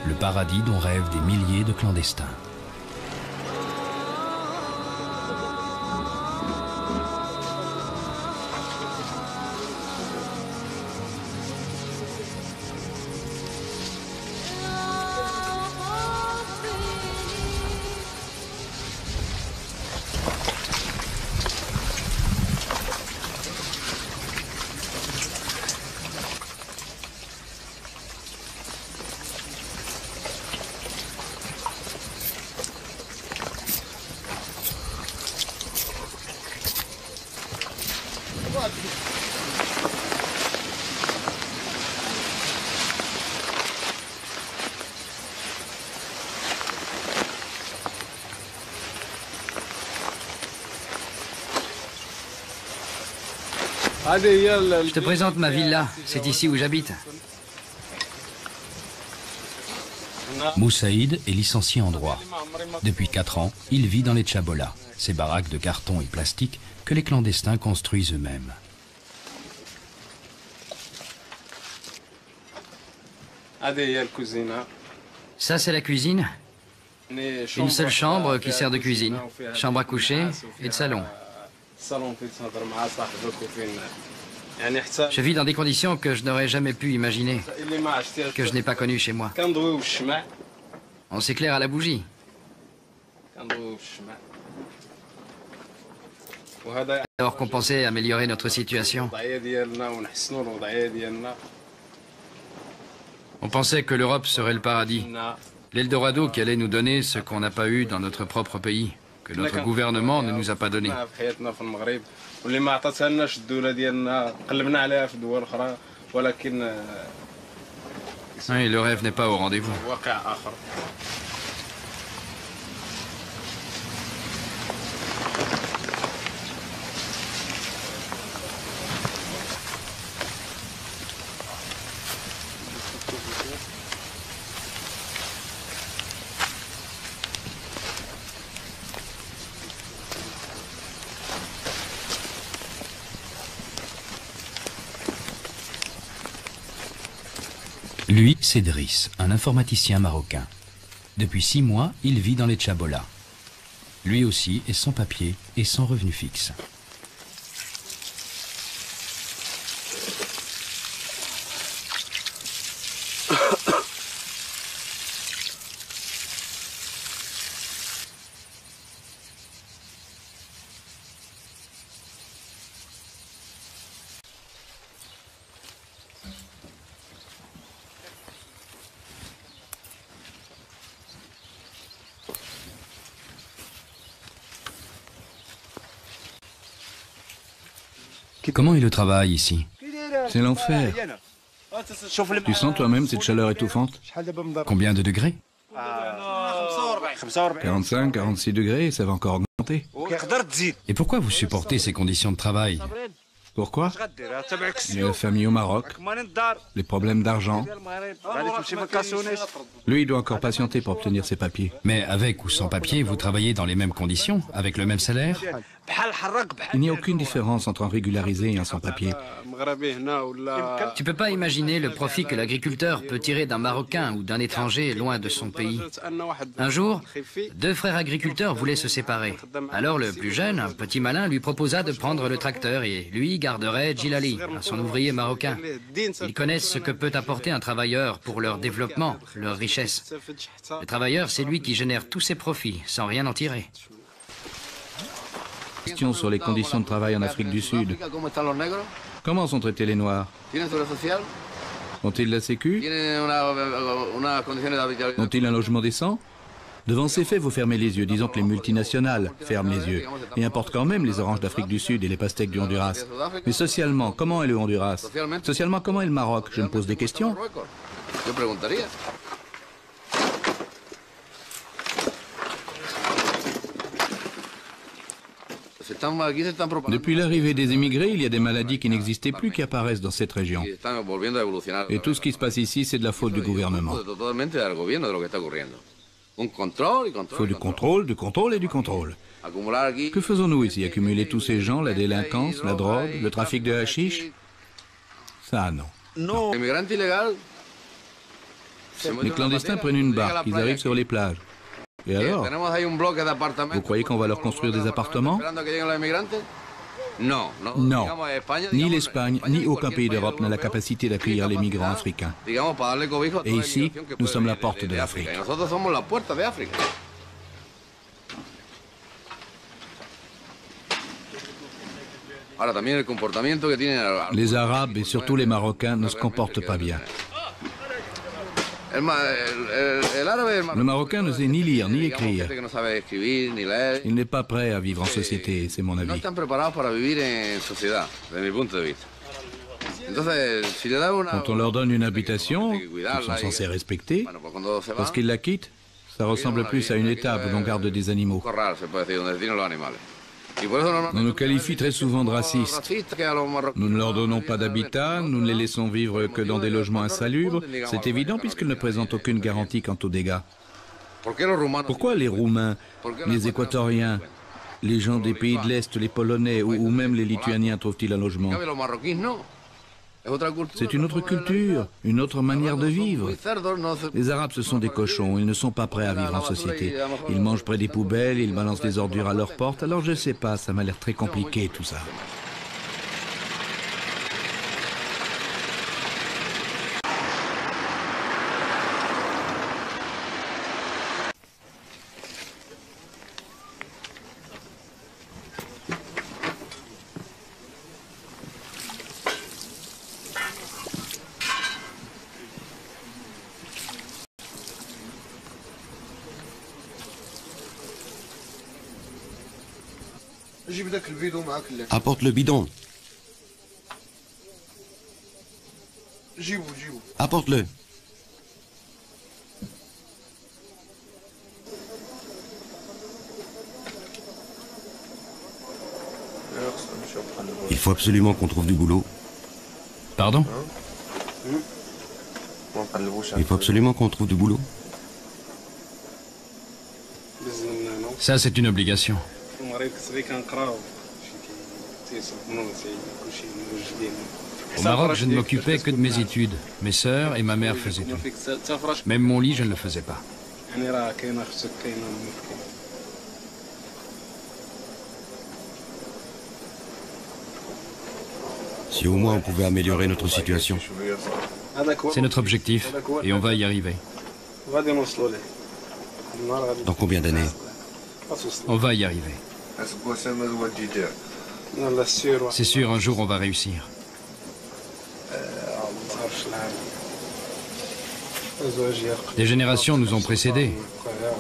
le paradis dont rêvent des milliers de clandestins. Je te présente ma villa, c'est ici où j'habite. Moussaïd est licencié en droit. Depuis 4 ans, il vit dans les Tchabolas, ces baraques de carton et plastique que les clandestins construisent eux-mêmes. Ça, c'est la cuisine. Une seule chambre qui sert de cuisine. Chambre à coucher et de salon. Je vis dans des conditions que je n'aurais jamais pu imaginer, que je n'ai pas connues chez moi. On s'éclaire à la bougie. Alors qu'on pensait améliorer notre situation. On pensait que l'Europe serait le paradis, l'Eldorado qui allait nous donner ce qu'on n'a pas eu dans notre propre pays, que notre gouvernement ne nous a pas donné. Oui, le rêve n'est pas au rendez-vous. Lui, c'est Driss, un informaticien marocain. Depuis 6 mois, il vit dans les Tchabolas. Lui aussi est sans papier et sans revenu fixe. Comment est le travail ici? C'est l'enfer. Tu sens toi-même cette chaleur étouffante? Combien de degrés? 45, 46 degrés, et ça va encore augmenter. Et pourquoi vous supportez ces conditions de travail? Pourquoi? La famille au Maroc, les problèmes d'argent. Lui, il doit encore patienter pour obtenir ses papiers. Mais avec ou sans papier, vous travaillez dans les mêmes conditions, avec le même salaire? Il n'y a aucune différence entre un régularisé et un sans-papier. Tu peux pas imaginer le profit que l'agriculteur peut tirer d'un Marocain ou d'un étranger loin de son pays. Un jour, 2 frères agriculteurs voulaient se séparer. Alors le plus jeune, un petit malin, lui proposa de prendre le tracteur et lui garderait Djilali, son ouvrier marocain. Ils connaissent ce que peut apporter un travailleur pour leur développement, leur richesse. Le travailleur, c'est lui qui génère tous ses profits, sans rien en tirer. Question sur les conditions de travail en Afrique du Sud. Comment sont traités les Noirs? Ont-ils la sécu? Ont-ils un logement décent? Devant ces faits, vous fermez les yeux. Disons que les multinationales ferment les yeux et importent quand même les oranges d'Afrique du Sud et les pastèques du Honduras. Mais socialement, comment est le Honduras? Socialement, comment est le Maroc? Je me pose des questions. Depuis l'arrivée des émigrés, il y a des maladies qui n'existaient plus qui apparaissent dans cette région. Et tout ce qui se passe ici, c'est de la faute du gouvernement. Il faut du contrôle et du contrôle. Que faisons-nous ici? Accumuler tous ces gens, la délinquance, la drogue, le trafic de hashish? Ça, non. Les clandestins prennent une barque, ils arrivent sur les plages. Et alors? Vous croyez qu'on va leur construire des appartements? Non. Ni l'Espagne, ni aucun pays d'Europe n'a la capacité d'accueillir les migrants africains. Et ici, nous sommes la porte de l'Afrique. Les Arabes et surtout les Marocains ne se comportent pas bien. Le Marocain ne sait ni lire ni écrire. Il n'est pas prêt à vivre en société, c'est mon avis. Quand on leur donne une habitation, qu'ils sont censés respecter, lorsqu'ils la quittent, ça ressemble plus à une étable où l'on garde des animaux. On nous qualifie très souvent de racistes. Nous ne leur donnons pas d'habitat, nous ne les laissons vivre que dans des logements insalubres. C'est évident puisqu'ils ne présentent aucune garantie quant aux dégâts. Pourquoi les Roumains, les Équatoriens, les gens des pays de l'Est, les Polonais ou même les Lituaniens trouvent-ils un logement? C'est une autre culture, une autre manière de vivre. Les Arabes, ce sont des cochons, ils ne sont pas prêts à vivre en société. Ils mangent près des poubelles, ils balancent des ordures à leur porte, alors je ne sais pas, ça m'a l'air très compliqué tout ça. Apporte le bidon. Apporte-le. Il faut absolument qu'on trouve du boulot. Pardon? Il faut absolument qu'on trouve du boulot. Ça, c'est une obligation. Au Maroc, je ne m'occupais que de mes études. Mes sœurs et ma mère faisaient tout. Même mon lit, je ne le faisais pas. Si au moins on pouvait améliorer notre situation. C'est notre objectif, et on va y arriver. Dans combien d'années? On va y arriver. C'est sûr, un jour on va réussir. Des générations nous ont précédés.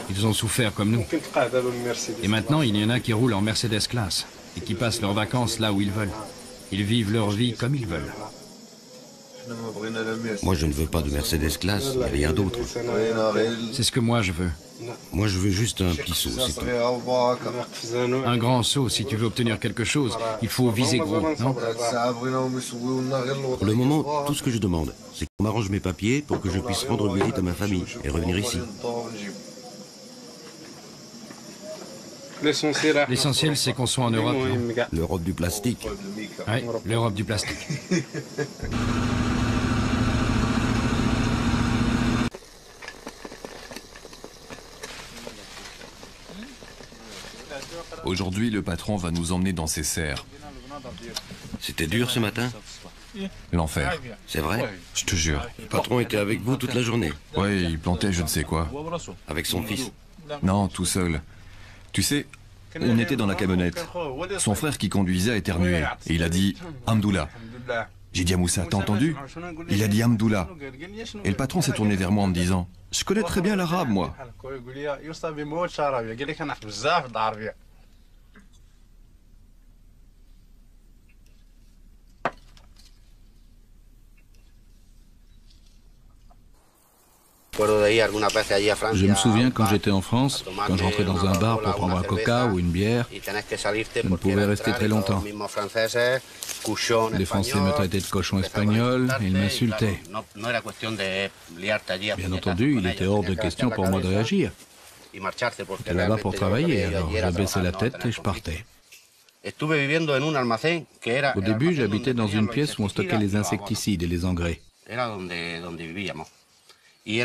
Ils ont souffert comme nous. Et maintenant, il y en a qui roulent en Mercedes classe et qui passent leurs vacances là où ils veulent. Ils vivent leur vie comme ils veulent. Moi, je ne veux pas de Mercedes classe, mais rien d'autre. C'est ce que moi je veux. Moi, je veux juste un petit saut, c'est tout. Un grand saut, si tu veux obtenir quelque chose, il faut viser gros, non? Pour le moment, tout ce que je demande, c'est qu'on m'arrange mes papiers pour que je puisse rendre visite à ma famille et revenir ici. L'essentiel, c'est qu'on soit en Europe. L'Europe du plastique. Oui, l'Europe du plastique. Aujourd'hui, le patron va nous emmener dans ses serres. C'était dur ce matin? L'enfer. C'est vrai? Je te jure. Le patron était avec vous toute la journée? Ouais, il plantait je ne sais quoi. Avec son fils? Non, tout seul. Tu sais, on était dans la camionnette. Son frère qui conduisait a éternué. Et il a dit « Hamdoullah ». J'ai dit à Moussa « T'as entendu ?» Il a dit « Hamdoullah ». Et le patron s'est tourné vers moi en me disant « Je connais très bien l'arabe, moi ». Je me souviens quand j'étais en France, quand je rentrais dans un bar pour prendre un coca ou une bière, je ne pouvais rester très longtemps. Les Français me traitaient de cochon espagnol et ils m'insultaient. Bien entendu, il était hors de question pour moi de réagir. J'étais là-bas pour travailler, alors je baissais la tête et je partais. Au début, j'habitais dans une pièce où on stockait les insecticides et les engrais. Et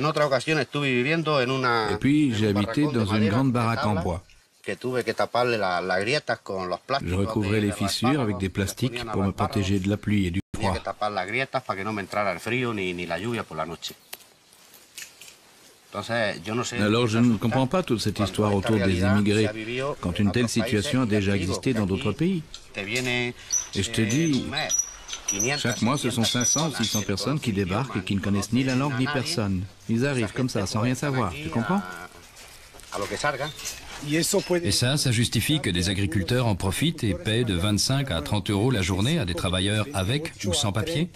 puis j'ai habité dans une grande baraque en bois. Je recouvrais les fissures avec des plastiques pour me protéger de la pluie et du froid. Alors je ne comprends pas toute cette histoire autour des immigrés, quand une telle situation a déjà existé dans d'autres pays. Et je te dis, chaque mois ce sont 500 ou 600 personnes qui débarquent et qui ne connaissent ni la langue ni personne. Ils arrivent comme ça, sans rien savoir, tu comprends? Et ça justifie que des agriculteurs en profitent et paient de 25 à 30 euros la journée à des travailleurs avec ou sans papier?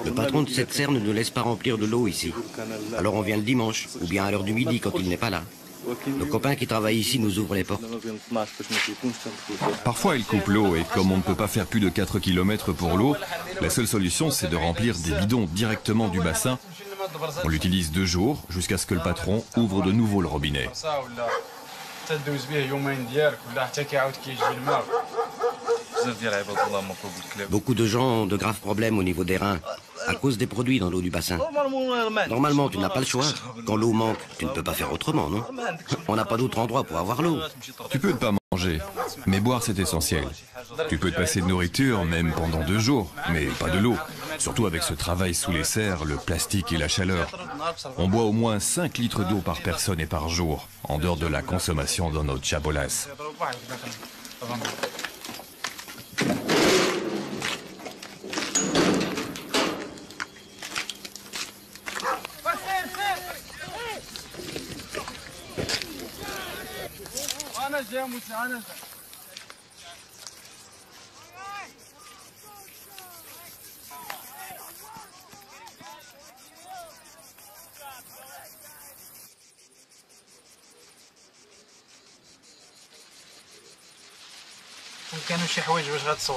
Le patron de cette serre ne nous laisse pas remplir de l'eau ici. Alors on vient le dimanche, ou bien à l'heure du midi quand il n'est pas là. Nos copains qui travaillent ici nous ouvrent les portes. Parfois il coupe l'eau et comme on ne peut pas faire plus de 4 km pour l'eau, la seule solution c'est de remplir des bidons directement du bassin. On l'utilise 2 jours jusqu'à ce que le patron ouvre de nouveau le robinet. Beaucoup de gens ont de graves problèmes au niveau des reins, à cause des produits dans l'eau du bassin. Normalement, tu n'as pas le choix. Quand l'eau manque, tu ne peux pas faire autrement, non? On n'a pas d'autre endroit pour avoir l'eau. Tu peux ne pas manger, mais boire c'est essentiel. Tu peux te passer de nourriture, même pendant 2 jours, mais pas de l'eau. Surtout avec ce travail sous les serres, le plastique et la chaleur. On boit au moins 5 litres d'eau par personne et par jour, en dehors de la consommation dans nos chabolas.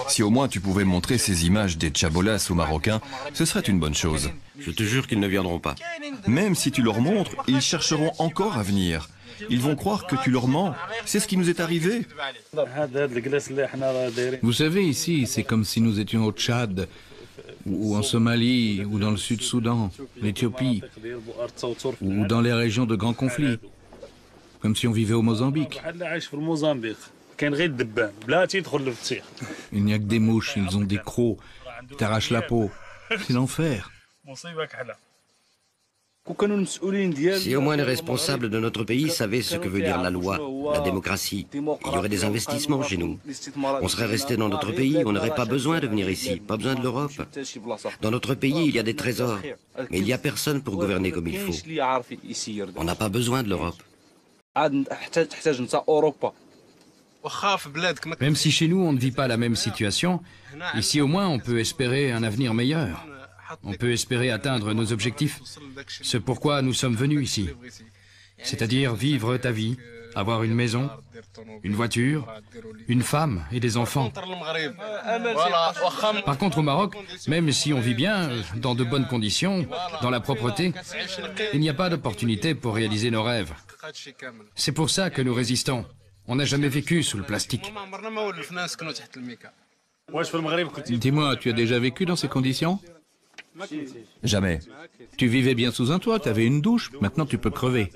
Si au moins tu pouvais montrer ces images des chabolas aux Marocains, ce serait une bonne chose. Je te jure qu'ils ne viendront pas. Même si tu leur montres, ils chercheront encore à venir. Ils vont croire que tu leur mens. C'est ce qui nous est arrivé. Vous savez, ici, c'est comme si nous étions au Tchad, ou en Somalie, ou dans le Sud-Soudan, l'Éthiopie, ou dans les régions de grands conflits, comme si on vivait au Mozambique. Il n'y a que des mouches, ils ont des crocs, ils t'arrachent la peau. C'est l'enfer. Si au moins les responsables de notre pays savaient ce que veut dire la loi, la démocratie, il y aurait des investissements chez nous. On serait resté dans notre pays, on n'aurait pas besoin de venir ici, pas besoin de l'Europe. Dans notre pays, il y a des trésors, mais il n'y a personne pour gouverner comme il faut. On n'a pas besoin de l'Europe. Même si chez nous on ne vit pas la même situation, ici au moins on peut espérer un avenir meilleur. On peut espérer atteindre nos objectifs. C'est pourquoi nous sommes venus ici. C'est-à-dire vivre ta vie, avoir une maison, une voiture, une femme et des enfants. Par contre au Maroc, même si on vit bien, dans de bonnes conditions, dans la propreté, il n'y a pas d'opportunité pour réaliser nos rêves. C'est pour ça que nous résistons. On n'a jamais vécu sous le plastique. Dis-moi, tu as déjà vécu dans ces conditions? Jamais. Tu vivais bien sous un toit, tu avais une douche, maintenant tu peux crever.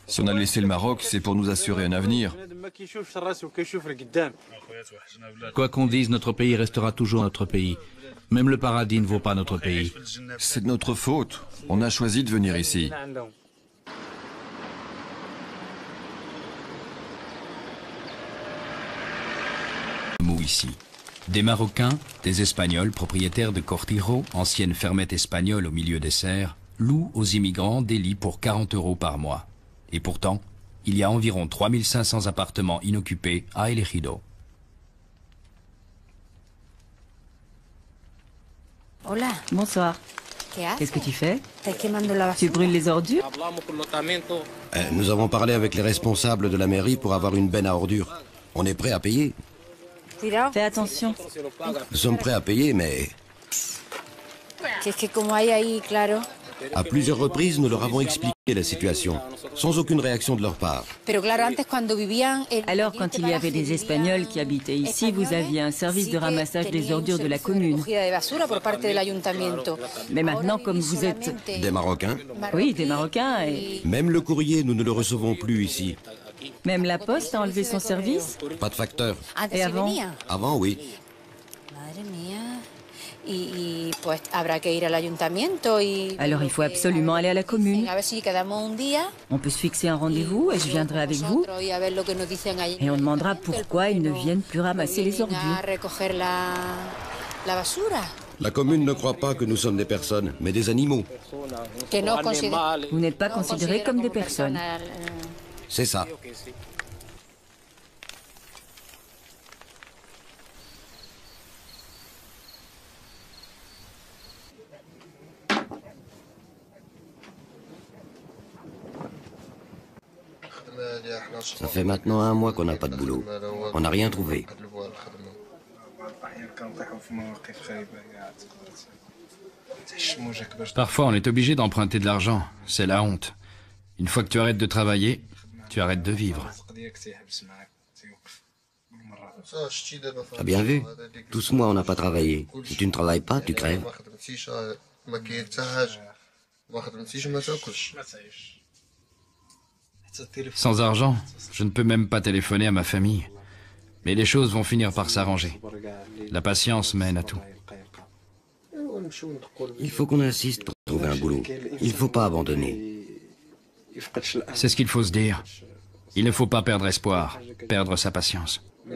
Si on a laissé le Maroc, c'est pour nous assurer un avenir. Quoi qu'on dise, notre pays restera toujours notre pays. Même le paradis ne vaut pas notre pays. C'est de notre faute. On a choisi de venir ici. Ici. Des Marocains, des Espagnols, propriétaires de Cortijo, ancienne fermette espagnole au milieu des serres, louent aux immigrants des lits pour 40 € par mois. Et pourtant, il y a environ 3500 appartements inoccupés à El Ejido. Hola. Bonsoir. Qu'est-ce que tu fais? Tu brûles les ordures? Nous avons parlé avec les responsables de la mairie pour avoir une benne à ordures. On est prêt à payer. Fais attention. Nous sommes prêts à payer, mais... À plusieurs reprises, nous leur avons expliqué la situation, sans aucune réaction de leur part. Alors, quand il y avait des Espagnols qui habitaient ici, vous aviez un service de ramassage des ordures de la commune. Mais maintenant, comme vous êtes... Des Marocains? Oui, des Marocains et... Même le courrier, nous ne le recevons plus ici. Même la Poste a enlevé son service? Pas de facteur. Et avant? Avant, oui. Alors il faut absolument aller à la commune. On peut se fixer un rendez-vous et je viendrai avec vous. Et on demandera pourquoi ils ne viennent plus ramasser les ordures. La commune ne croit pas que nous sommes des personnes, mais des animaux. Vous n'êtes pas considérés comme des personnes. C'est ça. Ça fait maintenant 1 mois qu'on n'a pas de boulot. On n'a rien trouvé. Parfois, on est obligé d'emprunter de l'argent. C'est la honte. Une fois que tu arrêtes de travailler, tu arrêtes de vivre. T'as bien vu? Tout ce mois, on n'a pas travaillé. Si tu ne travailles pas, tu crèves. Sans argent, je ne peux même pas téléphoner à ma famille. Mais les choses vont finir par s'arranger. La patience mène à tout. Il faut qu'on insiste pour trouver un boulot. Il ne faut pas abandonner. C'est ce qu'il faut se dire. Il ne faut pas perdre espoir, perdre sa patience. On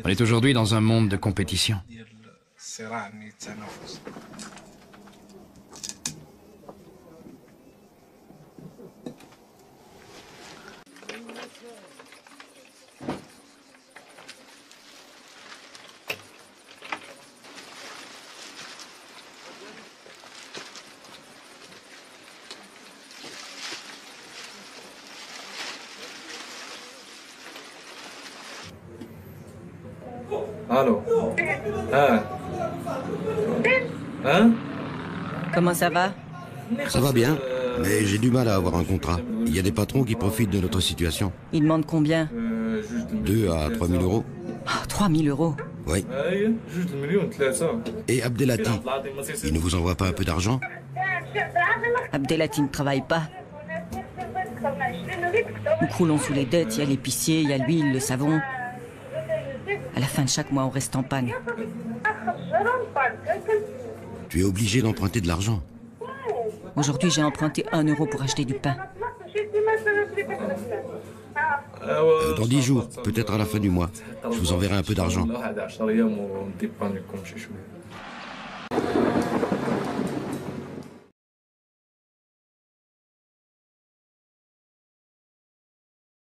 est aujourd'hui dans un monde de compétition. Allô? Hein? Comment ça va? Ça va bien, mais j'ai du mal à avoir un contrat. Il y a des patrons qui profitent de notre situation. Ils demandent combien? 2 à 3 000 euros. Oh, 3 000 euros. Oui. Et Abdelati, il ne vous envoie pas un peu d'argent? Abdelati ne travaille pas. Nous croulons sous les dettes, il y a l'épicier, il y a l'huile, le savon. À la fin de chaque mois, on reste en panne. Tu es obligé d'emprunter de l'argent. Aujourd'hui, j'ai emprunté 1 euro pour acheter du pain. Dans 10 jours, peut-être à la fin du mois, je vous enverrai un peu d'argent.